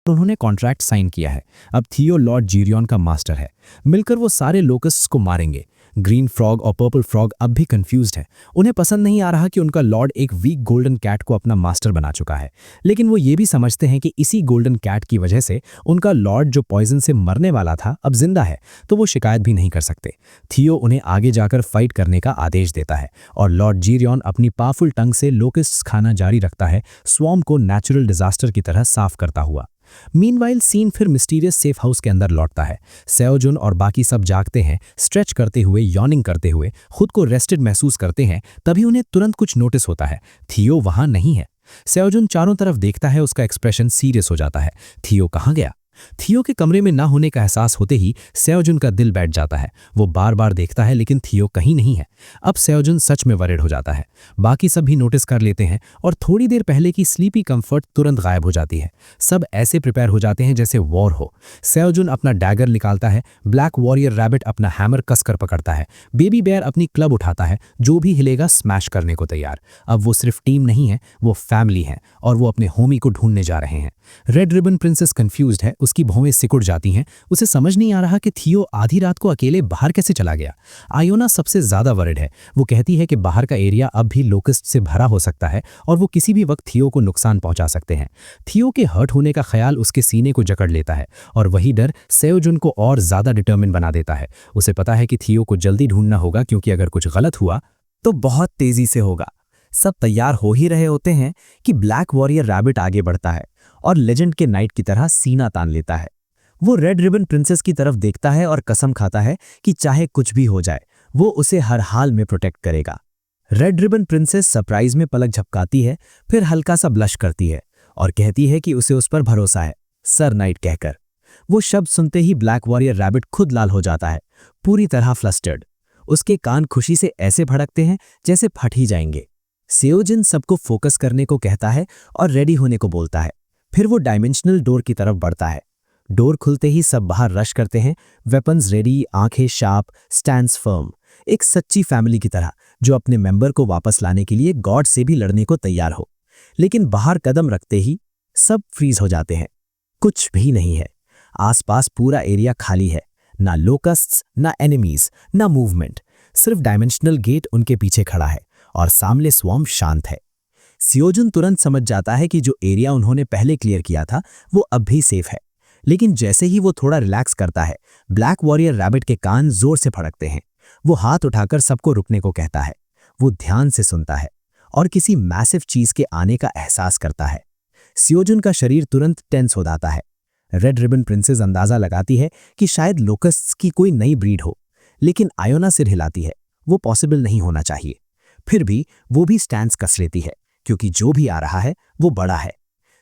और उन्होंने contract sign किया है। अब थियो लॉर्ड जीरियन का मास्टर है। मिलकर वो सारे लोकस्ट्स को मारेंगे। ग्रीन फ्रॉग और पर्पल फ्रॉग अब भी कंफ्यूज्ड है। उन्हें पसंद नहीं आ रहा कि उनका लॉर्ड एक वीक गोल्डन कैट को अपना मास्टर बना चुका है, लेकिन वो ये भी समझते हैं कि इसी गोल्डन कैट की वजह से उनका लॉर्ड जो पॉइजन से मरने वाला था अब जिंदा है, तो वो शिकायत भी नहीं कर सकते। थियो उन्हें आगे जाकर फाइट करने का आदेश देता है और लॉर्ड जीरियन अपनी पावरफुल टंग से लोकस्ट्स खाना जारी रखता है, स्वॉर्म को नेचुरल डिजास्टर की तरह साफ करता हुआ। मीनवाइल सीन फिर मिस्टीरियस सेफ हाउस के अंदर लौटता है। सेओजुन और बाकी सब जागते हैं, स्ट्रेच करते हुए, यॉर्निंग करते हुए, खुद को रेस्टेड महसूस करते हैं। तभी उन्हें तुरंत कुछ नोटिस होता है, थियो वहां नहीं है। सेओजुन चारों तरफ देखता है, उसका एक्सप्रेशन सीरियस हो जाता है। थियो कहाँ गया? थियो के कमरे में ना होने का एहसास होते ही सेओजुन का दिल बैठ जाता है। वो बार बार देखता है लेकिन थियो कहीं नहीं है। अब सेओजुन सच में वरिड हो जाता है। बाकी सब भी नोटिस कर लेते हैं और थोड़ी देर पहले की स्लीपी कंफर्ट तुरंत गायब हो जाती है। सब ऐसे प्रिपेयर हो जाते हैं जैसे वॉर हो। सेओजुन अपना डैगर निकालता है, ब्लैक वॉरियर रैबिट अपना हैमर कसकर पकड़ता है, बेबी बेयर अपनी क्लब उठाता है, जो भी हिलेगा स्मैश करने को तैयार। अब वो सिर्फ टीम नहीं है, वो फैमिली है और वो अपने होमी को ढूंढने जा रहे हैं। रेड रिबन प्रिंसेस कंफ्यूज्ड है, उसकी भौवें सिकुड़ जाती हैं। उसे समझ नहीं आ रहा कि थियो आधी रात को अकेले बाहर कैसे चला गया। आयोना सबसे ज्यादा वरिड है। वो कहती है कि बाहर का एरिया अब भी लोकस्ट से भरा हो सकता है और वो किसी भी वक्त थियो को नुकसान पहुंचा सकते हैं। थियो के हर्ट होने का ख्याल उसके सीने को जकड़ लेता है और वही डर सेओजुन को और ज्यादा डिटर्मिन बना देता है। उसे पता है कि थियो को जल्दी ढूंढना होगा, क्योंकि अगर कुछ गलत हुआ तो बहुत तेजी से होगा। सब तैयार हो ही रहे होते हैं कि ब्लैक वॉरियर रैबिट आगे बढ़ता है और लेजेंड के नाइट की तरह सीना तान लेता है। वो रेड रिबन प्रिंसेस की तरफ देखता है और कसम खाता है कि चाहे कुछ भी हो जाए, वो उसे हर हाल में प्रोटेक्ट करेगा। रेड रिबन प्रिंसेस सरप्राइज में पलक झपकाती है, फिर हल्का सा ब्लश करती है और कहती है कि उसे उस पर भरोसा है, सर नाइट कहकर। वो शब्द सुनते ही ब्लैक वॉरियर रैबिट खुद लाल हो जाता है, पूरी तरह फ्लस्टर्ड। उसके कान खुशी से ऐसे भड़कते हैं जैसे फट ही जाएंगे। सेओजिन सबको फोकस करने को कहता है और रेडी होने को बोलता है। फिर वो डायमेंशनल डोर की तरफ बढ़ता है। डोर खुलते ही सब बाहर रश करते हैं, वेपन्स रेडी, आंखें शार्प, स्टैंड्स फर्म। एक सच्ची फैमिली की तरह जो अपने मेंबर को वापस लाने के लिए गॉड से भी लड़ने को तैयार हो। लेकिन बाहर कदम रखते ही सब फ्रीज हो जाते हैं। कुछ भी नहीं है। आसपास पूरा एरिया खाली है, ना लोकस्ट्स, ना एनिमीज, ना मूवमेंट। सिर्फ डायमेंशनल गेट उनके पीछे खड़ा है और सामने स्वॉर्म शांत है। सेओजुन तुरंत समझ जाता है कि जो एरिया उन्होंने पहले क्लियर किया था वो अब भी सेफ है। लेकिन जैसे ही वो थोड़ा रिलैक्स करता है, ब्लैक वॉरियर रैबिट के कान जोर से फड़कते हैं। वो हाथ उठाकर सबको रुकने को कहता है। वो ध्यान से सुनता है और किसी मैसिव चीज के आने का एहसास करता है। सेओजुन का शरीर तुरंत टेंस हो जाता है। रेड रिबन प्रिंसेस अंदाजा लगाती है कि शायद लोकस्ट्स की कोई नई ब्रीड हो, लेकिन आयोना सिर हिलाती है, वो पॉसिबल नहीं होना चाहिए। फिर भी वो भी स्टैंड्स कस लेती है, क्योंकि जो भी आ रहा है वो बड़ा है।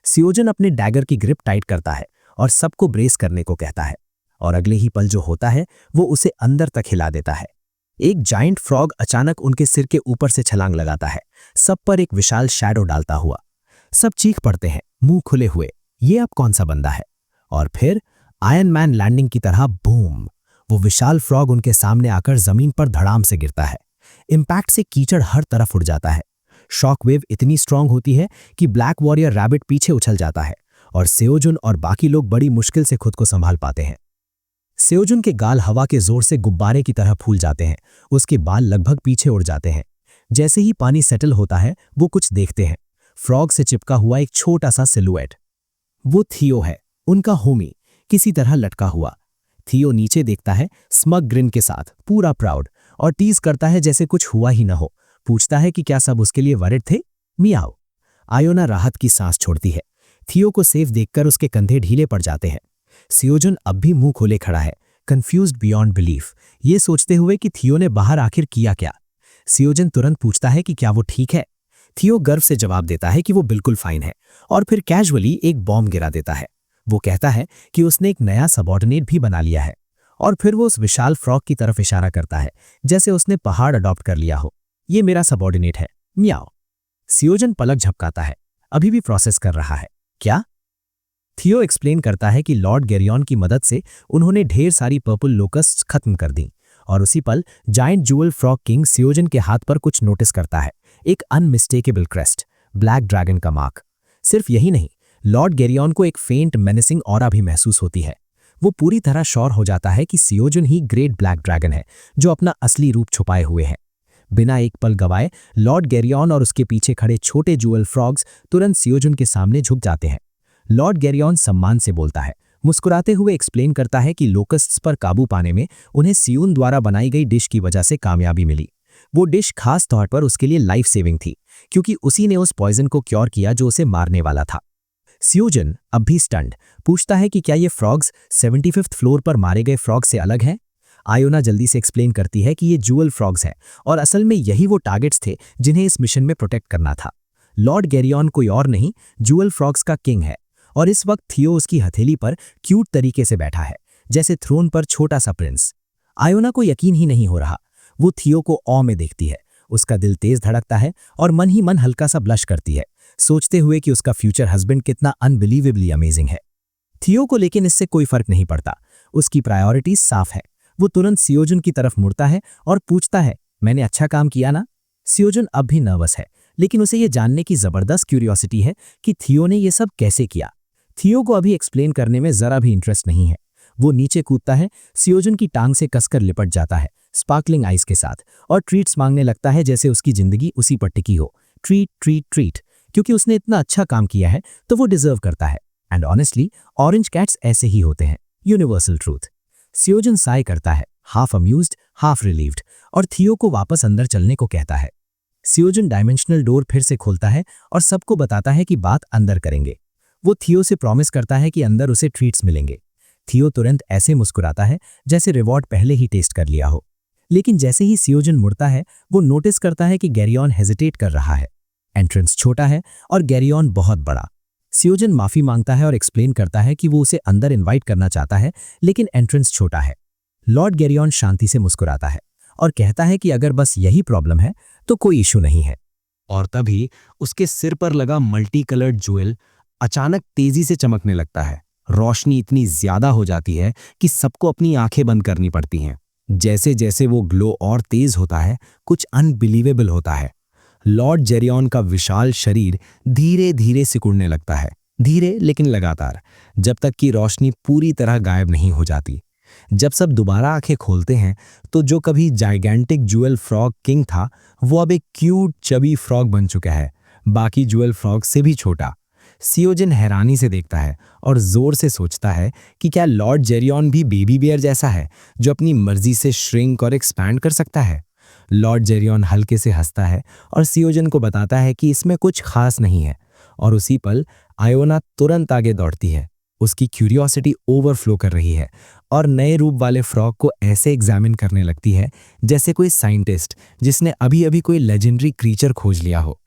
सेओजुन अपने डैगर की ग्रिप टाइट करता है और सबको ब्रेस करने को कहता है, और अगले ही पल जो होता है वो उसे अंदर तक हिला देता है। एक जाइंट फ्रॉग अचानक उनके सिर के ऊपर से छलांग लगाता है, सब पर एक विशाल शैडो डालता हुआ। सब चीख पड़ते हैं, मुंह खुले हुए, ये अब कौन सा बंदा है? और फिर आयरन मैन लैंडिंग की तरह बूम, वो विशाल फ्रॉग उनके सामने आकर जमीन पर धड़ाम से गिरता है। इंपैक्ट से कीचड़ हर तरफ उड़ जाता है। शॉक वेव इतनी स्ट्रांग होती है कि ब्लैक वॉरियर रैबिट पीछे उछल जाता है और सेओजुन और बाकी लोग बड़ी मुश्किल से खुद को संभाल पाते हैं। सेओजुन के गाल हवा के जोर से गुब्बारे की तरह फूल जाते हैं, उसके बाल लगभग पीछे उड़ जाते हैं। जैसे ही पानी सेटल होता है वो कुछ देखते हैं, फ्रॉग से चिपका हुआ एक छोटा सा सिलुएट। वो थियो है, उनका होमी, किसी तरह लटका हुआ। थियो नीचे देखता है स्मग ग्रिन के साथ, पूरा प्राउड, और टीज करता है जैसे कुछ हुआ ही न हो। पूछता है कि क्या सब उसके लिए वरिड थे? मियाओ। आयोना राहत की सांस छोड़ती है। थियो को सेफ देखकर उसके कंधे ढीले पड़ जाते हैं। सेओजुन अब भी मुंह खोले खड़ा है, कंफ्यूज्ड बियॉन्ड बिलीफ, ये सोचते हुए कि थियो ने बाहर आखिर किया क्या। सेओजुन तुरंत पूछता है कि क्या वो ठीक है। थियो गर्व से जवाब देता है कि वो बिल्कुल फाइन है, और फिर कैजुअली एक बॉम्ब गिरा देता है। वो कहता है कि उसने एक नया सबऑर्डिनेट भी बना लिया है, और फिर वो उस विशाल फ्रॉग की तरफ इशारा करता है, जैसे उसने पहाड़ अडॉप्ट कर लिया हो। ये मेरा सबऑर्डिनेट है, मियाओ। सेओजुन पलक झपकाता है, अभी भी प्रोसेस कर रहा है। क्या? थियो एक्सप्लेन करता है कि लॉर्ड गेरियन की मदद से उन्होंने ढेर सारी पर्पल लोकस्ट्स खत्म कर दी, और उसी पल जायंट जूअल फ्रॉग किंग सेओजुन के हाथ पर कुछ नोटिस करता है, एक अनमिस्टेकेबल क्रेस्ट, ब्लैक ड्रैगन का मार्क। सिर्फ यही नहीं, लॉर्ड गेरियन को एक फेंट मेनेसिंग ऑरा भी महसूस होती है। वो पूरी तरह श्योर हो जाता है कि सियोजुन ही ग्रेट ब्लैक ड्रैगन है जो अपना असली रूप छुपाए हुए है। बिना एक पल गवाए लॉर्ड गेरियन और उसके पीछे खड़े छोटे जूअल फ्रॉग्स तुरंत सियोजुन के सामने झुक जाते हैं। लॉर्ड गेरियन सम्मान से बोलता है, मुस्कुराते हुए एक्सप्लेन करता है कि लोकस्ट्स पर काबू पाने में उन्हें सियून द्वारा बनाई गई डिश की वजह से कामयाबी मिली। वो डिश खास तौर पर उसके लिए लाइफ सेविंग थी, क्योंकि उसी ने उस पॉइजन को क्योर किया जो उसे मारने वाला था। सियोजुन अब भी स्टंड पूछता है कि क्या ये फ्रॉग्स 75th फ्लोर पर मारे गए फ्रॉग से अलग हैं। आयोना जल्दी से एक्सप्लेन करती है कि ये जूअल फ्रॉग्स हैं और असल में यही वो टारगेट्स थे जिन्हें इस मिशन में प्रोटेक्ट करना था। लॉर्ड गेरियन कोई और नहीं, जूअल फ्रॉग्स का किंग है और इस वक्त थियो उसकी हथेली पर क्यूट तरीके से बैठा है, जैसे थ्रोन पर छोटा सा प्रिंस। आयोना को यकीन ही नहीं हो रहा। वो थियो को ऑ में देखती है, उसका दिल तेज धड़कता है और मन ही मन हल्का सा ब्लश करती है, सोचते हुए कि उसका फ्यूचर हस्बैंड कितना अनबिलीवेबली अमेजिंग है। थियो को लेकिन इससे कोई फर्क नहीं पड़ता, उसकी प्रायोरिटीज साफ है। वो तुरंत सियोजुन की तरफ मुड़ता है और पूछता है, मैंने अच्छा काम किया ना? सियोजुन अब भी नर्वस है, लेकिन उसे ये जानने की जबरदस्त क्यूरियोसिटी है कि थियो ने ये सब कैसे किया। थियो को अभी एक्सप्लेन करने में जरा भी इंटरेस्ट नहीं है। वो नीचे कूदता है, सियोजुन की टांग से कसकर लिपट जाता है स्पार्कलिंग आइज के साथ और ट्रीट्स मांगने लगता है जैसे उसकी जिंदगी उसी पर टिकी हो। ट्रीट ट्रीट ट्रीट, क्योंकि उसने इतना अच्छा काम किया है तो वो डिजर्व करता है। एंड ऑनेस्टली ऑरेंज कैट्स ऐसे ही होते हैं, यूनिवर्सल ट्रूथ। सियोजुन साय करता है, हाफ अम्यूज्ड हाफ रिलीव्ड, और थियो को वापस अंदर चलने को कहता है। सियोजुन डायमेंशनल डोर फिर से खोलता है और सबको बताता है कि बात अंदर करेंगे। वो थियो से प्रॉमिस करता है कि अंदर उसे ट्रीट्स मिलेंगे। थियो तुरंत ऐसे मुस्कुराता है जैसे रिवॉर्ड पहले ही टेस्ट कर लिया हो। लेकिन जैसे ही सियोजुन मुड़ता है, वो नोटिस करता है कि गेरियन हेजिटेट कर रहा है। एंट्रेंस छोटा है और गेरियन बहुत बड़ा। सियोजुन माफी मांगता है और एक्सप्लेन करता है कि वो उसे अंदर इनवाइट करना चाहता है, लेकिन एंट्रेंस छोटा है। लॉर्ड गेरियन शांति से मुस्कुराता है और कहता है कि अगर बस यही प्रॉब्लम है तो कोई इशू नहीं है। और तभी उसके सिर पर लगा मल्टी कलर्ड ज्वेल अचानक तेजी से चमकने लगता है। रोशनी इतनी ज्यादा हो जाती है कि सबको अपनी आंखें बंद करनी पड़ती हैं। जैसे जैसे वो ग्लो और तेज होता है, कुछ अनबिलीवेबल होता है। लॉर्ड जेरियन का विशाल शरीर धीरे धीरे सिकुड़ने लगता है, धीरे लेकिन लगातार, जब तक कि रोशनी पूरी तरह गायब नहीं हो जाती। जब सब दोबारा आंखें खोलते हैं तो जो कभी जाइगेंटिक ज्वेल फ्रॉग किंग था, वो अब एक क्यूट चबी फ्रॉग बन चुका है, बाकी ज्वेल फ्रॉग से भी छोटा। सियोजुन हैरानी से देखता है और जोर से सोचता है कि क्या लॉर्ड जेरियन भी बेबी बियर जैसा है जो अपनी मर्जी से श्रिंक और एक्सपैंड कर सकता है। लॉर्ड जेरियन हल्के से हंसता है और सियोजुन को बताता है कि इसमें कुछ खास नहीं है, और उसी पल आयोना तुरंत आगे दौड़ती है। उसकी क्यूरियोसिटी ओवरफ्लो कर रही है और नए रूप वाले फ्रॉग को ऐसे एग्जामिन करने लगती है जैसे कोई साइंटिस्ट जिसने अभी अभी कोई लेजेंडरी क्रीचर खोज लिया हो।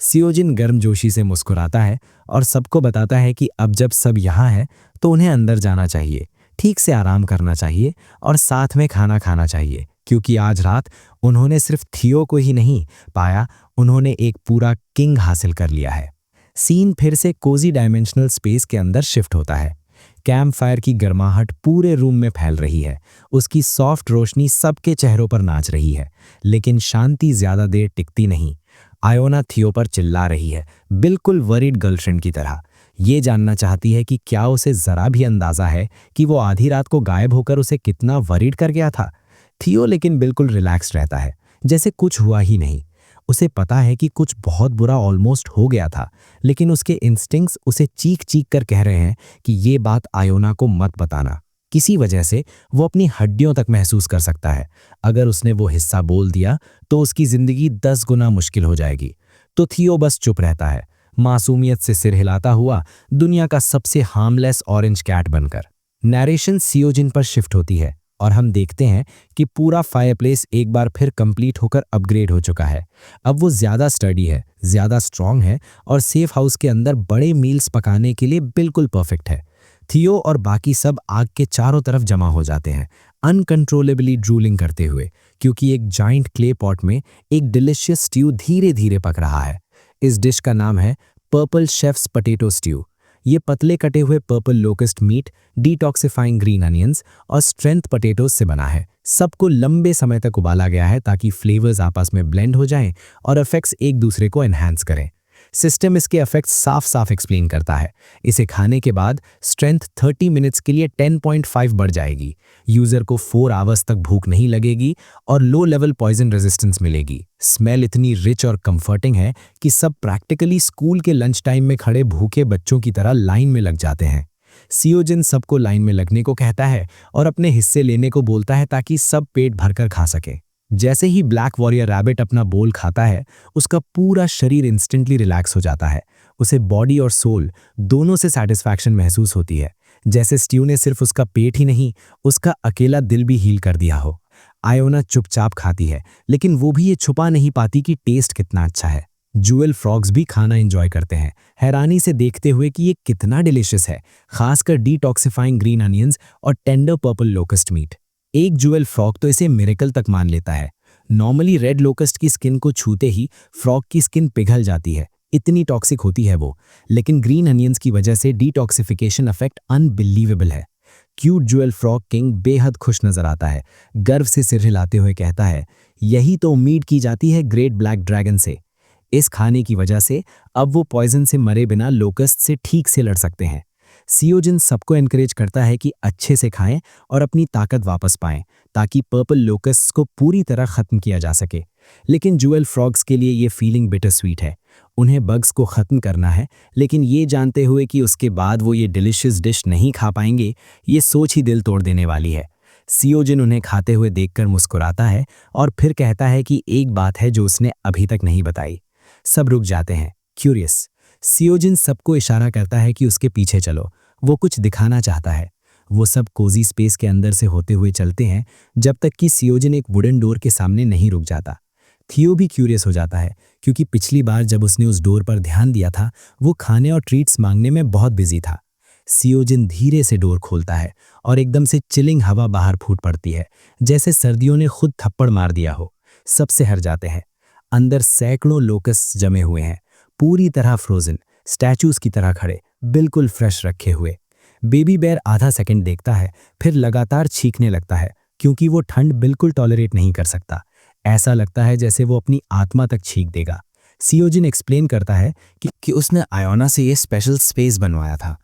सियोजुन गर्मजोशी से मुस्कुराता है और सबको बताता है कि अब जब सब यहाँ है तो उन्हें अंदर जाना चाहिए, ठीक से आराम करना चाहिए और साथ में खाना खाना चाहिए, क्योंकि आज रात उन्होंने सिर्फ थियो को ही नहीं पाया, उन्होंने एक पूरा किंग हासिल कर लिया है। सीन फिर से कोजी डायमेंशनल स्पेस के अंदर शिफ्ट होता है। कैंप फायर की गर्माहट पूरे रूम में फैल रही है, उसकी सॉफ्ट रोशनी सबके चेहरों पर नाच रही है, लेकिन शांति ज्यादा देर टिकती नहीं। आयोना थियो पर चिल्ला रही है, बिल्कुल वरीड गर्लफ्रेंड की तरह। ये जानना चाहती है कि क्या उसे जरा भी अंदाजा है कि वो आधी रात को गायब होकर उसे कितना वरीड कर गया था। थियो लेकिन बिल्कुल रिलैक्स्ड रहता है, जैसे कुछ हुआ ही नहीं। उसे पता है कि कुछ बहुत बुरा ऑलमोस्ट हो गया था, लेकिन उसके इंस्टिंक्ट्स उसे चीख चीख कर कह रहे हैं कि ये बात आयोना को मत बताना। किसी वजह से वो अपनी हड्डियों तक महसूस कर सकता है, अगर उसने वो हिस्सा बोल दिया तो उसकी जिंदगी 10 गुना मुश्किल हो जाएगी। तो थियो बस चुप रहता है, मासूमियत से सिर हिलाता हुआ दुनिया का सबसे हार्मलेस ऑरेंज कैट बनकर। नैरेशन सियोजुन पर शिफ्ट होती है और हम देखते हैं कि पूरा फायरप्लेस एक बार फिर कंप्लीट होकर अपग्रेड हो चुका है। अब वो ज्यादा स्टडी है, ज्यादा स्ट्रांग है और सेफ हाउस के अंदर बड़े मील्स पकाने के लिए बिल्कुल परफेक्ट है। थियो और बाकी सब आग के चारों तरफ जमा हो जाते हैं, अनकंट्रोलेबली ड्रूलिंग करते हुए, क्योंकि एक जाइंट क्ले पॉट में एक डिलिशियस स्ट्यू धीरे धीरे पक रहा है। इस डिश का नाम है पर्पल शेफ्स पोटैटो स्ट्यू। ये पतले कटे हुए purple locust meat, detoxifying green onions और स्ट्रेंथ पोटैटोज से बना है। सबको लंबे समय तक उबाला गया है ताकि फ्लेवर्स आपस में ब्लेंड हो जाएं और इफेक्ट्स एक दूसरे को एनहांस करें। सिस्टम इसके इफेक्ट्स साफ साफ एक्सप्लेन करता है। इसे खाने के बाद स्ट्रेंथ 30 मिनट्स के लिए 10.5 बढ़ जाएगी, यूजर को 4 आवर्स तक भूख नहीं लगेगी और लो लेवल पॉइजन रेजिस्टेंस मिलेगी। स्मेल इतनी रिच और कंफर्टिंग है कि सब प्रैक्टिकली स्कूल के लंच टाइम में खड़े भूखे बच्चों की तरह लाइन में लग जाते हैं। सियोजिन सबको लाइन में लगने को कहता है और अपने हिस्से लेने को बोलता है ताकि सब पेट भरकर खा सके। जैसे ही ब्लैक वॉरियर रैबिट अपना बोल खाता है, उसका पूरा शरीर इंस्टेंटली रिलैक्स हो जाता है। उसे बॉडी और सोल दोनों से सैटिस्फैक्शन महसूस होती है, जैसे स्ट्यू ने सिर्फ उसका पेट ही नहीं, उसका अकेला दिल भी हील कर दिया हो। आयोना चुपचाप खाती है, लेकिन वो भी ये छुपा नहीं पाती कि टेस्ट कितना अच्छा है। जूएल फ्रॉग्स भी खाना एंजॉय करते हैं, हैरानी से देखते हुए कि ये कितना डिलिशियस है, खासकर डिटॉक्सिफाइंग ग्रीन अनियंस और टेंडर पर्पल लोकस्ट मीट। एक जूएल फ्रॉग तो इसे मिरेकल तक मान लेता है। नॉर्मली रेड लोकस्ट की स्किन को छूते ही फ्रॉग की स्किन पिघल जाती है, इतनी टॉक्सिक होती है वो, लेकिन ग्रीन अनियंस की वजह से डिटॉक्सिफिकेशन इफेक्ट अनबिलीवेबल है। क्यूट जूएल फ्रॉग किंग बेहद खुश नजर आता है, गर्व से सिर हिलाते हुए कहता है, यही तो उम्मीद की जाती है ग्रेट ब्लैक ड्रैगन से। इस खाने की वजह से अब वो पॉइजन से मरे बिना लोकस्ट से ठीक से लड़ सकते हैं। सियोजिन सबको एनकरेज करता है कि अच्छे से खाएं और अपनी ताकत वापस पाएं, ताकि पर्पल लोकस्ट्स को पूरी तरह खत्म किया जा सके। लेकिन जूएल फ्रॉग्स के लिए ये फीलिंग बिटर स्वीट है। उन्हें बग्स को खत्म करना है, लेकिन ये जानते हुए कि उसके बाद वो ये डिलिशियस डिश नहीं खा पाएंगे, ये सोच ही दिल तोड़ देने वाली है। सियोजिन उन्हें खाते हुए देखकर मुस्कुराता है और फिर कहता है कि एक बात है जो उसने अभी तक नहीं बताई। सब रुक जाते हैं, क्यूरियस। सियोजिन सबको इशारा करता है कि उसके पीछे चलो, वो कुछ दिखाना चाहता है। वो सब कोजी स्पेस के अंदर से होते हुए चलते हैं, जब तक कि सियोजिन एक वुडन डोर के सामने नहीं रुक जाता। थियो भी क्यूरियस हो जाता है, क्योंकि पिछली बार जब उसने उस डोर पर ध्यान दिया था, वो खाने और ट्रीट्स मांगने में बहुत बिजी था। सियोजिन धीरे से डोर खोलता है और एकदम से चिलिंग हवा बाहर फूट पड़ती है, जैसे सर्दियों ने खुद थप्पड़ मार दिया हो। सबसे हर जाते हैं। अंदर सैकड़ों लोकस्ट जमे हुए हैं, पूरी तरह फ्रोजन, स्टैचूज की तरह खड़े, बिल्कुल फ्रेश रखे हुए। बेबी बेयर आधा सेकंड देखता है, फिर लगातार छींकने लगता है, क्योंकि वो ठंड बिल्कुल टॉलरेट नहीं कर सकता। ऐसा लगता है जैसे वो अपनी आत्मा तक छींक देगा। सियोजिन एक्सप्लेन करता है कि उसने आयोना से ये स्पेशल स्पेस बनवाया था।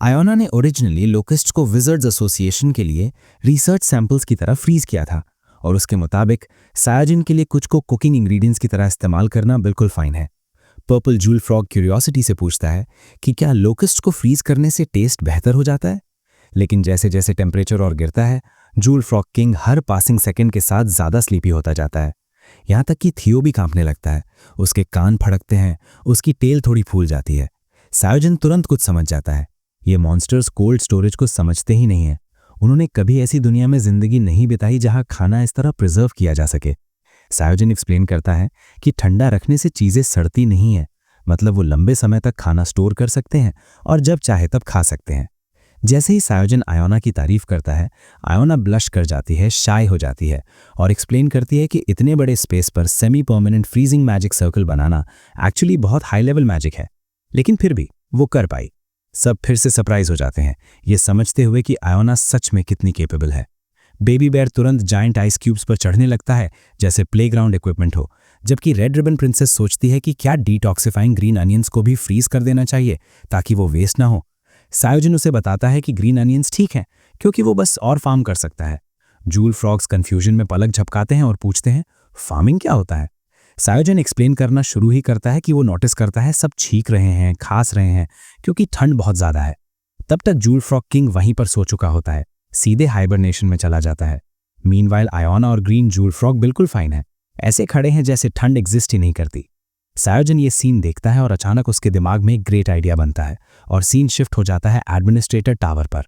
आयोना ने ओरिजिनली लोकस्ट को विजर्ड्स एसोसिएशन के लिए रिसर्च सैंपल्स की तरह फ्रीज किया था, और उसके मुताबिक सायोजिन के लिए कुछ को कुकिंग इंग्रेडिएंट्स की तरह इस्तेमाल करना बिल्कुल फाइन है। पर्पल जूल फ्रॉग क्यूरियोसिटी से पूछता है कि क्या लोकस्ट को फ्रीज करने से टेस्ट बेहतर हो जाता है, लेकिन जैसे जैसे टेम्परेचर और गिरता है, joule frog king her passing second के साथ ज्यादा स्लीपी होता जाता है, यहाँ तक कि थियो भी कांपने लगता है। उसके कान फड़कते हैं, उसकी टेल थोड़ी फूल जाती है। सायोजिन तुरंत कुछ समझ जाता है, ये मॉन्स्टर्स कोल्ड स्टोरेज को समझते ही नहीं है। उन्होंने कभी ऐसी दुनिया में जिंदगी नहीं बिताई जहां खाना इस तरह प्रिजर्व किया जा सके। सायोजिन एक्सप्लेन करता है कि ठंडा रखने से चीजें सड़ती नहीं है, मतलब वो लंबे समय तक खाना स्टोर कर सकते हैं और जब चाहे तब खा सकते हैं। जैसे ही सायोजिन आयोना की तारीफ करता है, आयोना ब्लश कर जाती है, शाय हो जाती है और एक्सप्लेन करती है कि इतने बड़े स्पेस पर semi permanent freezing magic circle बनाना एक्चुअली बहुत हाई लेवल मैजिक है, लेकिन फिर भी वो कर पाई। सब फिर से सरप्राइज हो जाते हैं, ये समझते हुए कि आयोना सच में कितनी कैपेबल है। बेबी बेयर तुरंत जायंट आइस क्यूब्स पर चढ़ने लगता है, जैसे प्लेग्राउंड इक्विपमेंट हो, जबकि रेड रिबन प्रिंसेस सोचती है कि क्या डिटॉक्सिफाइंग ग्रीन अनियंस को भी फ्रीज कर देना चाहिए ताकि वो वेस्ट ना हो। सायोजिन उसे बताता है कि ग्रीन अनियंस ठीक हैं, क्योंकि वो बस और फार्म कर सकता है। जूल फ्रॉग्स कंफ्यूजन में पलक झपकाते हैं और पूछते हैं, फार्मिंग क्या होता है? सायोजिन एक्सप्लेन करना शुरू ही करता है कि वो नोटिस करता है सब छींक रहे हैं, खास रहे हैं, क्योंकि ठंड बहुत ज्यादा है। तब तक जूल फ्रॉग किंग वहीं पर सो चुका होता है, सीधे हाइबरनेशन में चला जाता है। मीनवाइल आयोना और ग्रीन जूल फ्रॉग बिल्कुल फाइन है, ऐसे खड़े हैं जैसे ठंड एग्जिस्ट ही नहीं करती। सायोजिन ये सीन देखता है और अचानक उसके दिमाग में एक ग्रेट आइडिया बनता है और सीन शिफ्ट हो जाता है एडमिनिस्ट्रेटर टावर पर।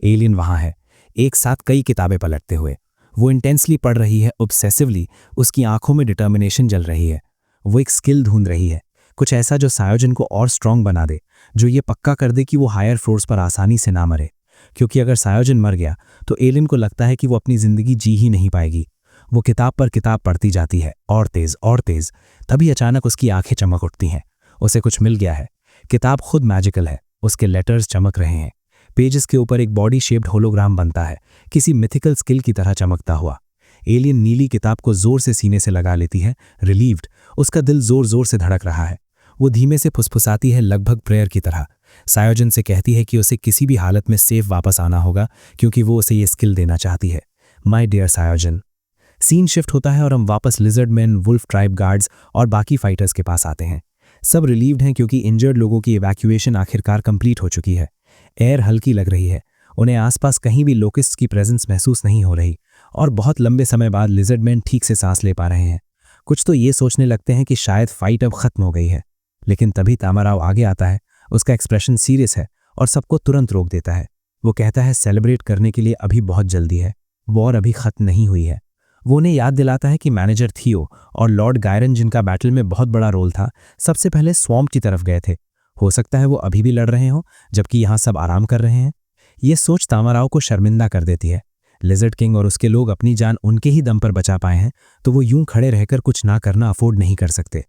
एलियन वहां है, एक साथ कई किताबें पलटते हुए। वो इंटेंसली पढ़ रही है, ऑब्सेसिवली, उसकी आंखों में डिटर्मिनेशन जल रही है। वो एक स्किल ढूंढ रही है, कुछ ऐसा जो सायोजिन को और स्ट्रांग बना दे, जो ये पक्का कर दे कि वो हायर फ्लोर्स पर आसानी से ना मरे, क्योंकि अगर सायोजिन मर गया तो एलियन को लगता है कि वो अपनी जिंदगी जी ही नहीं पाएगी। वो किताब पर किताब पढ़ती जाती है, और तेज और तेज। तभी अचानक उसकी आंखें चमक उठती हैं, उसे कुछ मिल गया है। किताब खुद मैजिकल है, उसके लेटर्स चमक रहे हैं। पेजेस के ऊपर एक बॉडी शेप्ड होलोग्राम बनता है, किसी मिथिकल स्किल की तरह चमकता हुआ। एलियन नीली किताब को जोर से सीने से लगा लेती है, रिलीव्ड। उसका दिल जोर जोर से धड़क रहा है। वो धीमे से फुसफुसाती है, लगभग प्रेयर की तरह। सायोजन से कहती है कि उसे किसी भी हालत में सेफ वापस आना होगा क्योंकि वो उसे ये स्किल देना चाहती है। माय डियर सायोजन। सीन शिफ्ट होता है और हम वापस lizard man, wolf tribe guards और बाकी फाइटर्स के पास आते हैं। सब रिलीव्ड हैं क्योंकि इंजर्ड लोगों की इवैक्यूएशन आखिरकार कंप्लीट हो चुकी है। एयर हल्की लग रही है, उन्हें आसपास कहीं भी लोकिस्ट्स की प्रेजेंस महसूस नहीं हो रही और बहुत लंबे समय बाद लिजर्ड मैन ठीक से सांस ले पा रहे हैं। कुछ तो ये सोचने लगते हैं कि शायद फाइट अब खत्म हो गई है, लेकिन तभी तामाराव आगे आता है। उसका एक्सप्रेशन सीरियस है और सबको तुरंत रोक देता है। वो कहता है सेलिब्रेट करने के लिए अभी बहुत जल्दी है, वॉर अभी खत्म नहीं हुई है। वो उन्हें याद दिलाता है कि मैनेजर थियो और लॉर्ड गायरन, जिनका बैटल में बहुत बड़ा रोल था, सबसे पहले स्वॉम्प की तरफ गए थे। हो सकता है वो अभी भी लड़ रहे हों जबकि यहाँ सब आराम कर रहे हैं। ये सोच तामाराव को शर्मिंदा कर देती है। लिजर्ड किंग और उसके लोग अपनी जान उनके ही दम पर बचा पाए हैं, तो वो यूं खड़े रहकर कुछ ना करना अफोर्ड नहीं कर सकते।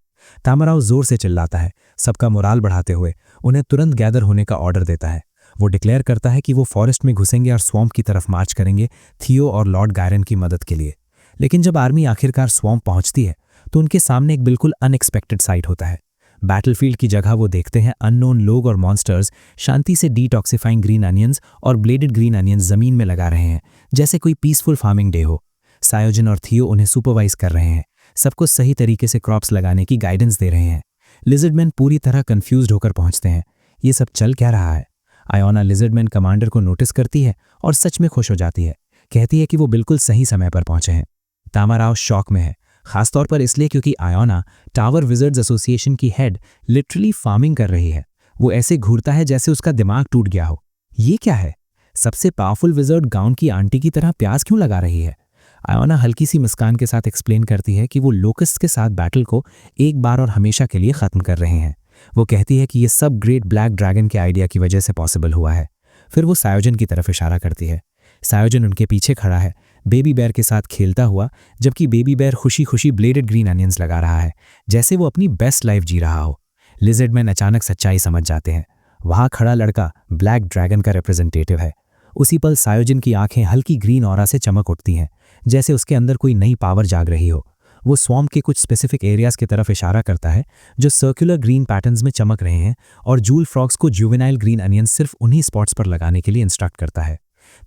तामाराव जोर से चिल्लाता है, सबका मोराल बढ़ाते हुए उन्हें तुरंत गैदर होने का ऑर्डर देता है। वो डिक्लेयर करता है कि वो फॉरेस्ट में घुसेंगे और स्वॉम्प की तरफ मार्च करेंगे थियो और लॉर्ड गायरन की मदद के लिए। लेकिन जब आर्मी आखिरकार स्वॉम्प पहुंचती है तो उनके सामने एक बिल्कुल अनएक्सपेक्टेड साइट होता है। बैटलफील्ड की जगह वो देखते हैं अननोन लोग और मॉन्स्टर्स शांति से डिटॉक्सिफाइंग ग्रीन अनियंस और ब्लेडेड ग्रीन अनियंस जमीन में लगा रहे हैं, जैसे कोई पीसफुल फार्मिंग डे हो। सायोजन और थियो उन्हें सुपरवाइज कर रहे हैं, सबको सही तरीके से क्रॉप्स लगाने की गाइडेंस दे रहे हैं। लिजर्डमैन पूरी तरह कंफ्यूज्ड होकर पहुंचते हैं, ये सब चल क्या रहा है। आयोना लिजर्डमैन कमांडर को नोटिस करती है और सच में खुश हो जाती है, कहती है कि वो बिल्कुल सही समय पर पहुंचे हैं। तामाराव शॉक में है, खासतौर पर इसलिए क्योंकि आयोना टावर विजर्ड्स एसोसिएशन की हेड लिटरली फार्मिंग कर रही है। वो ऐसे घूरता है जैसे उसका दिमाग टूट गया हो। ये क्या है? सबसे पावरफुल विजर्ड गाउन की आंटी की तरह प्याज क्यों लगा रही है? आयोना हल्की सी मुस्कान के साथ एक्सप्लेन करती है कि वो लोकस्ट के साथ बैटल को एक बार और हमेशा के लिए खत्म कर रहे हैं। वो कहती है कि ये सब ग्रेट ब्लैक ड्रैगन के आइडिया की वजह से पॉसिबल हुआ है। फिर वो सायोजन की तरफ इशारा करती है। सायोजन उनके पीछे खड़ा है, बेबी बेयर के साथ खेलता हुआ, जबकि बेबी बेयर खुशी खुशी ब्लेडेड ग्रीन अनियंस लगा रहा है, जैसे वो अपनी बेस्ट लाइफ जी रहा हो। लिजर्डमैन अचानक सच्चाई समझ जाते हैं। वहां खड़ा लड़का ब्लैक ड्रैगन का रिप्रेजेंटेटिव है। उसी पल सायोजन की आंखें हल्की ग्रीन ऑरा से चमक उठती हैं, जैसे उसके अंदर कोई नई पावर जाग रही हो। वो स्वॉम्प के कुछ स्पेसिफिक एरियाज की तरफ इशारा करता है जो सर्कुलर ग्रीन पैटर्न्स में चमक रहे हैं, और जूल फ्रॉग्स को जुवेनाइल ग्रीन अनियंस सिर्फ उन्हीं स्पॉट्स पर लगाने के लिए इंस्ट्रक्ट करता है।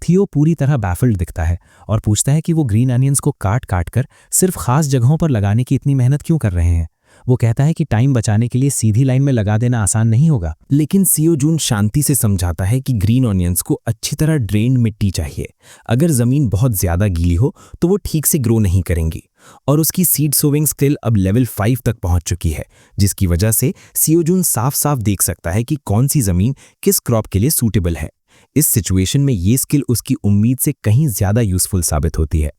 थियो पूरी तरह बैफल्ड दिखता है और पूछता है कि वो ग्रीन अनियंस को काट काट कर सिर्फ खास जगहों पर लगाने की इतनी मेहनत क्यों कर रहे हैं। वो कहता है कि टाइम बचाने के लिए सीधी लाइन में लगा देना आसान नहीं होगा। लेकिन सियो जून शांति से समझाता है कि ग्रीन ऑनियंस को अच्छी तरह ड्रेन्ड मिट्टी चाहिए। अगर जमीन बहुत ज्यादा गीली हो तो वो ठीक से ग्रो नहीं करेंगी, और उसकी सीड सोविंग स्किल अब लेवल 5 तक पहुंच चुकी है, जिसकी वजह से सियो जून साफ साफ देख सकता है कि कौन सी जमीन किस क्रॉप के लिए सूटेबल है। इस सिचुएशन में ये स्किल उसकी उम्मीद से कहीं ज्यादा यूजफुल साबित होती है।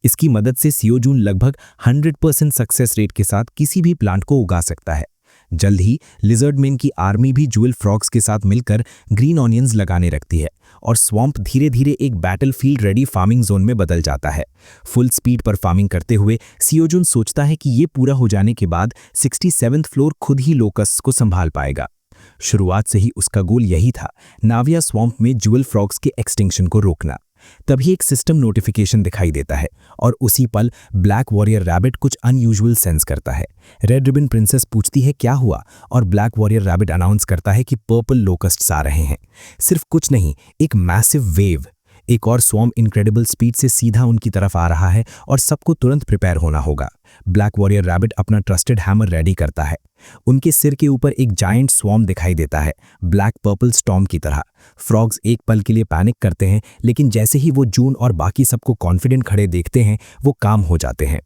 इसकी मदद से सियो जून लगभग 100% सक्सेस रेट के साथ किसी भी प्लांट को उगा सकता है। जल्द ही लिजर्डमैन की आर्मी भी ज्वेल फ्रॉग्स के साथ मिलकर ग्रीन ऑनियंस लगाने लगती है, और स्वॉम्प धीरे धीरे एक बैटलफील्ड रेडी फार्मिंग जोन में बदल जाता है। फुल स्पीड पर फार्मिंग करते हुए सियो जून सोचता है कि ये पूरा हो जाने के बाद 67th फ्लोर खुद ही लोकस्ट्स को संभाल पाएगा। शुरुआत से ही उसका गोल यही था, नाविया स्वॉम्प में ज्वेल फ्रॉग्स के एक्सटिंक्शन को रोकना। तभी एक सिस्टम नोटिफिकेशन दिखाई देता है, और उसी पल ब्लैक वॉरियर रैबिट कुछ अनयूजुअल सेंस करता है। रेड रिबन प्रिंसेस पूछती है क्या हुआ, और ब्लैक वॉरियर रैबिट अनाउंस करता है कि पर्पल लोकस्ट्स आ रहे हैं। सिर्फ कुछ नहीं, एक मैसिव वेव। एक और स्वॉर्म इनक्रेडिबल स्पीड से सीधा उनकी तरफ आ रहा है, और सबको तुरंत प्रिपेयर होना होगा। ब्लैक वॉरियर रैबिट अपना ट्रस्टेड हैमर रेडी करता है। उनके सिर के ऊपर एक जायंट स्वॉर्म दिखाई देता है, ब्लैक पर्पल स्टॉर्म की तरह। फ्रॉग्स एक पल के लिए पैनिक करते हैं, लेकिन जैसे ही वो जून और बाकी सबको कॉन्फिडेंट खड़े देखते हैं, वो काम हो जाते हैं।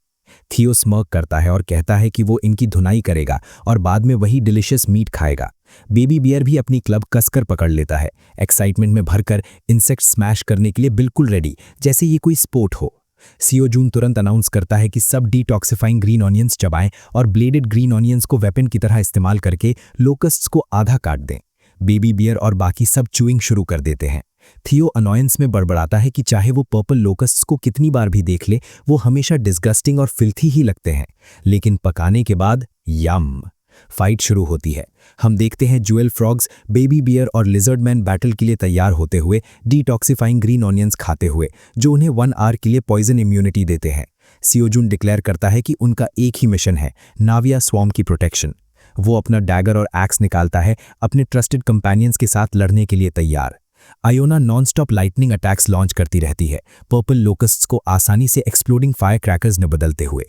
थियो स्मर्क करता है और कहता है कि वो इनकी धुनाई करेगा और बाद में वही डिलिशियस मीट खाएगा। बेबी बियर भी अपनी क्लब कसकर पकड़ लेता है, एक्साइटमेंट में भरकर इंसेक्ट स्मैश करने के लिए बिल्कुल रेडी, जैसे ये कोई स्पोर्ट हो। सियो जून तुरंत अनाउंस करता है कि सब डिटॉक्सिफाइंग ग्रीन ऑनियंस चबाएं और ब्लेडेड ग्रीन ऑनियंस को वेपन की तरह इस्तेमाल करके लोकस्ट्स को आधा काट दें। बेबी बियर और बाकी सब चूइंग शुरू कर देते हैं। थियो अनॉयंस में बड़बड़ाता है कि चाहे वो पर्पल लोकस्ट्स को कितनी बार भी देख ले, वो हमेशा डिस्गस्टिंग और फिल्थी ही लगते हैं, लेकिन पकाने के बाद यम। फाइट शुरू होती है। हम देखते हैं ज्वेल फ्रॉग्स, बेबी बियर और लिजर्ड मैन बैटल के लिए तैयार होते हुए डिटॉक्सिफाइंग ग्रीन ऑनियंस खाते हुए, जो उन्हें 1 आवर के लिए पॉइजन इम्यूनिटी देते हैं। सियो जून डिक्लेयर करता है कि उनका एक ही मिशन है, नाविया स्वॉर्म की प्रोटेक्शन। वो अपना डैगर और एक्स निकालता है, अपने ट्रस्टेड कंपेनियंस के साथ लड़ने के लिए तैयार। Iona non-stop lightning attacks launch करती रहती है, पर्पल लोकस्ट्स को आसानी से एक्सप्लोडिंग फायर क्रैकर्स में बदलते हुए।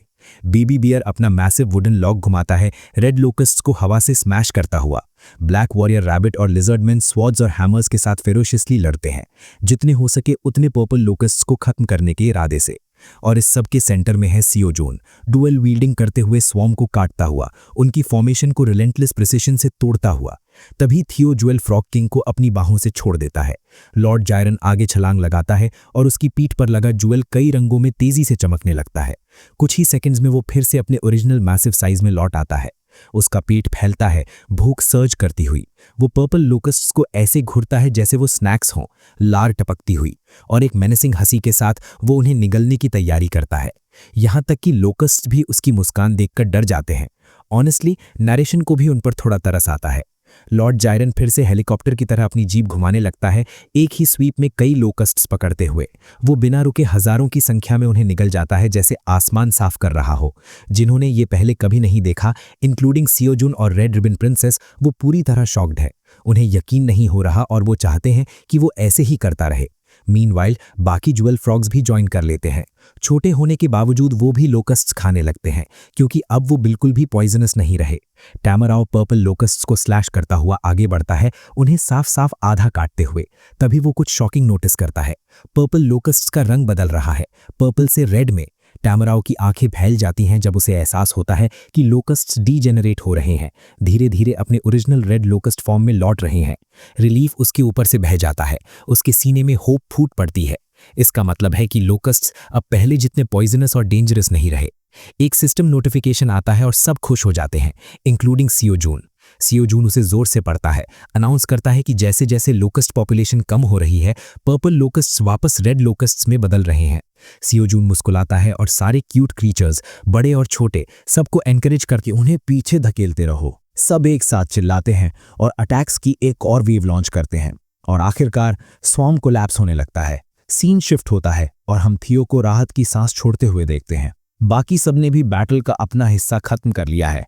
बीबी बियर अपना मैसिव वुडन लॉग घुमाता है, रेड लोकस्ट्स को हवा से स्मैश करता हुआ। ब्लैक वॉरियर रैबिट और लिजर्डमैन स्वॉर्ड्स और हैमर्स के साथ फेरोशियसली लड़ते हैं, जितने हो सके उतने पर्पल लोकस्ट्स को खत्म करने के इरादे से। और इस सब के सेंटर में है सियोजोन, डुअल वील्डिंग करते हुए स्वॉर्म को काटता हुआ, उनकी फॉर्मेशन को रिलेंटलेस प्रिसिशन से तोड़ता हुआ। तभी थियो ज्वेल फ्रॉग किंग को अपनी बाहों से छोड़ देता है। लॉर्ड जायरन आगे छलांग लगाता है और उसकी पीठ पर लगा ज्वेल कई रंगों में तेजी से चमकने लगता है। कुछ ही सेकंड्स में वो फिर से अपने ओरिजिनल मैसिव साइज में लौट आता है। उसका पेट फैलता है, भूख सर्ज करती हुई। वो पर्पल लोकस्ट्स को ऐसे घुरता है जैसे वो स्नैक्स हों, लार टपकती हुई, और एक मेनेसिंग हंसी के साथ वो उन्हें निगलने की तैयारी करता है। यहां तक कि लोकस्ट्स भी उसकी मुस्कान देखकर डर जाते हैं। ऑनेस्टली नरेशन को भी उन पर थोड़ा तरस आता है। लॉर्ड जायरन फिर से हेलीकॉप्टर की तरह अपनी जीप घुमाने लगता है, एक ही स्वीप में कई लोकस्ट्स पकड़ते हुए। वो बिना रुके हजारों की संख्या में उन्हें निगल जाता है, जैसे आसमान साफ कर रहा हो। जिन्होंने ये पहले कभी नहीं देखा, इंक्लूडिंग सियोजुन और रेड रिबन प्रिंसेस, वो पूरी तरह शॉक्ड है। उन्हें यकीन नहीं हो रहा और वो चाहते हैं कि वो ऐसे ही करता रहे। मीनवाइल बाकी ज्वेल फ्रॉग्स भी ज्वाइन कर लेते हैं। छोटे होने के बावजूद वो भी लोकस्ट्स खाने लगते हैं, क्योंकि अब वो बिल्कुल भी पॉइजनस नहीं रहे। टैमराओ पर्पल लोकस्ट्स को स्लैश करता हुआ आगे बढ़ता है, उन्हें साफ साफ आधा काटते हुए। तभी वो कुछ शॉकिंग नोटिस करता है। पर्पल लोकस्ट्स का रंग बदल रहा है, पर्पल से रेड में। टैमराओ की आंखें फैल जाती हैं जब उसे एहसास होता है कि लोकस्ट्स डीजेनरेट हो रहे हैं, धीरे धीरे अपने ओरिजिनल रेड लोकस्ट फॉर्म में लौट रहे हैं। रिलीफ उसके ऊपर से बह जाता है, उसके सीने में होप फूट पड़ती है। इसका मतलब है कि लोकस्ट्स अब पहले जितने पॉइजनस और डेंजरस नहीं रहे। एक सिस्टम नोटिफिकेशन आता है और सब खुश हो जाते हैं, इंक्लूडिंग सियोजून। सियोजून उसे जोर से पढ़ता है, अनाउंस करता है कि जैसे जैसे लोकस्ट पॉपुलेशन कम हो रही है, पर्पल लोकस्ट्स वापस रेड लोकस्ट्स में बदल रहे हैं। सियोजून मुस्कुराता है और सारे क्यूट क्रीचर्स, बड़े और छोटे, सबको एनकरेज करके उन्हें पीछे धकेलते रहो। सब एक साथ चिल्लाते हैं और अटैक्स की एक और वेव लॉन्च करते हैं, और आखिरकार स्वॉर्म कोलैप्स होने लगता है। सीन शिफ्ट होता है और हम थियो को राहत की सांस छोड़ते हुए देखते हैं। बाकी सबने भी बैटल का अपना हिस्सा खत्म कर लिया है।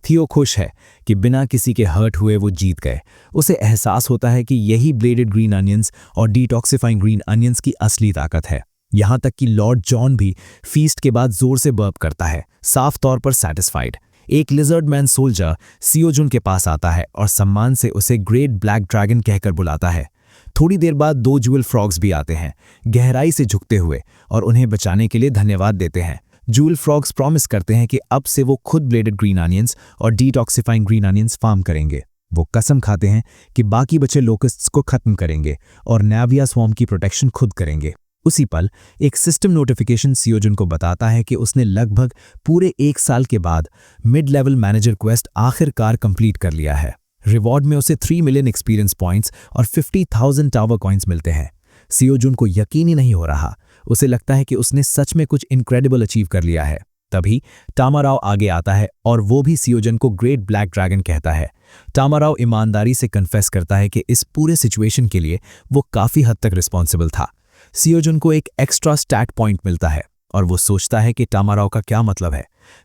थियो खुश है कि बिना किसी के हर्ट हुए वो जीत गए। उसे एहसास होता है कि यही ब्लेडेड ग्रीन अनियंस और डिटॉक्सिफाइंग ग्रीन अनियंस की असली ताकत है। यहां तक कि लॉर्ड जॉन भी फीस्ट के बाद जोर से बर्प करता है, साफ तौर पर सैटिस्फाइड। एक लिजर्ड मैन सोल्जर सियोजुन के पास आता है और सम्मान से उसे ग्रेट ब्लैक ड्रैगन कहकर बुलाता है। थोड़ी देर बाद 2 ज्वेल फ्रॉग्स भी आते हैं, गहराई से झुकते हुए, और उन्हें बचाने के लिए धन्यवाद देते हैं। ज्वेल फ्रॉग्स प्रॉमिस करते हैं कि अब से वो खुद ब्लेडेड ग्रीन अनियंस और डिटॉक्सिफाइंग ग्रीन अनियंस फार्म करेंगे। वो कसम खाते हैं कि बाकी बचे लोकस्ट्स को खत्म करेंगे और नाविया स्वॉर्म की प्रोटेक्शन खुद करेंगे। उसी पल एक सिस्टम नोटिफिकेशन सियोजुन को बताता है कि उसने लगभग पूरे 1 साल के बाद मिड लेवल मैनेजर क्वेस्ट आखिरकार कंप्लीट कर लिया है। रिवॉर्ड में उसे 3 मिलियन एक्सपीरियंस पॉइंट्स और 50,000 टावर कॉइन्स मिलते हैं। सियोजुन को यकीन ही नहीं हो रहा। उसे लगता है कि उसने सच में कुछ इनक्रेडिबल अचीव कर लिया है। तभी टामाराओ आगे आता है और वो भी सियोजुन को ग्रेट ब्लैक ड्रैगन कहता है। टामाराओ ईमानदारी से कन्फेस करता है कि इस पूरे सिचुएशन के लिए वो काफी हद तक रिस्पॉन्सिबल था। सियोजुन को एक एक्स्ट्रा स्टैट पॉइंट मिलता है और वो सोचता है कि टामाराओ का क्या मतलब है।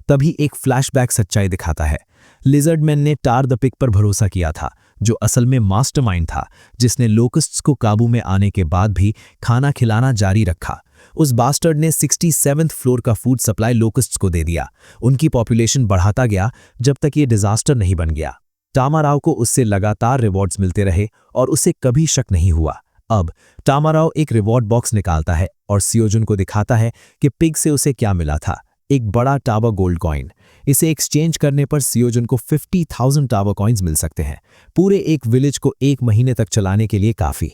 तभी एक फ्लैशबैक सच्चाई दिखाता है। लिजर्डमैन ने टार द पिग पर भरोसा किया था, जो असल में मास्टरमाइंड था, जिसने लोकस्ट्स को काबू में आने के बाद भी खाना खिलाना जारी रखा। उस बास्टर्ड ने 67th फ्लोर का फूड सप्लाई लोकस्ट्स को दे दिया। उनकी पॉपुलेशन बढ़ाता गया जब तक ये डिजास्टर नहीं बन गया। टामाराओ को उससे लगातार रिवॉर्ड्स मिलते रहे और उसे कभी शक नहीं हुआ। अब टामाराओ एक रिवॉर्ड बॉक्स निकालता है और सियोजुन को दिखाता है कि पिग से उसे क्या मिला था, एक बड़ा टावर गोल्ड कॉइन। इसे एक्सचेंज करने पर सियोजुन को 50,000 टावर कॉइन्स मिल सकते हैं, पूरे एक विलेज को 1 महीने तक चलाने के लिए काफी।